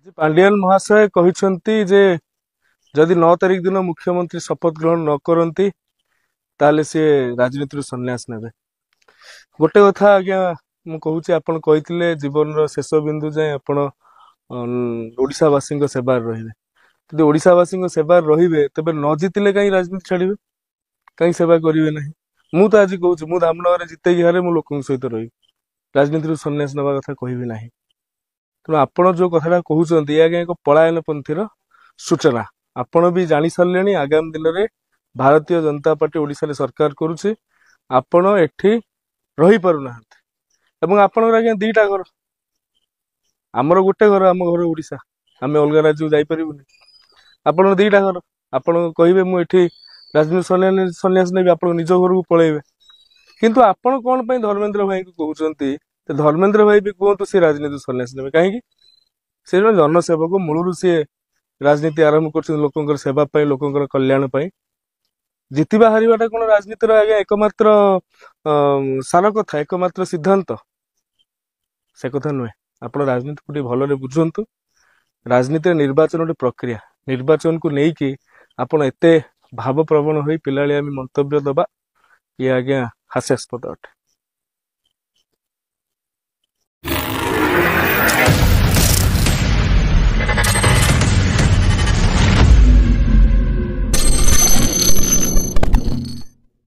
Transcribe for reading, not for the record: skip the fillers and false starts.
पांडियान महाशय कहते जे जदि 9 तारिख दिन मुख्यमंत्री शपथ ग्रहण न करती ताले सी राजनीति संन्यास नेबे। गोटे कथा आज्ञा मु कहूची आपण कहिथिले जीवन रो शेष बिंदु जाए आपण ओडिशावासी सेवार रहिबे। यदि ओडिशावासी सेवार रहिबे तबे न जितिले कहीं राजनीति छाड़िबे कहीं सेवा करिवे नहीं। मु तो आज कहूची मु धामनगर जिते हारे मु लोक सहित रही राजनीति संन्यास नवा कथा कहबी नहीं। तेणु आपण जो कथा कहते आज्ञा एक पलायन पंथीर सूचना आपण भी जानी सारे। आगामी दिन में भारतीय जनता पार्टी ओडिशा रे सरकार करुछि आपण एठी रही पारु नाहंती एवं आपण आज्ञा दीटा घर आमर गोटे घर आम घर ओडिशा आम अलग राज्य जाई परिबुनी। आपण दीटा घर आपण कहिबे मु एठी राजनीति संन्यास नेबी आपण निज घर को पळेबे। किंतु आपण कोन पई धर्मेंद्र भाई को कहउचंती धर्मेंद्र भाई भी कहतु सी राजनीति संन्यास नेबे कहीं से जनसेवक मूलरू सी राजनीति आरंभ कर लोकंकर सेवा पाई लोकंकर कल्याण पाई जितवा हारिबाटा कौन राजनीतिर आज्ञा एकमात्र सार कथा एकमात्र सिद्धांत से कथा नुहे। आप राजनीति को भल बुझंतु। राजनीति निर्वाचन गोटे प्रक्रिया निर्वाचन को लेकिन आपण एते भाव प्रवण हो पिलालियामी मंतव्य दबा ये आज्ञा हास्यास्पद अटे।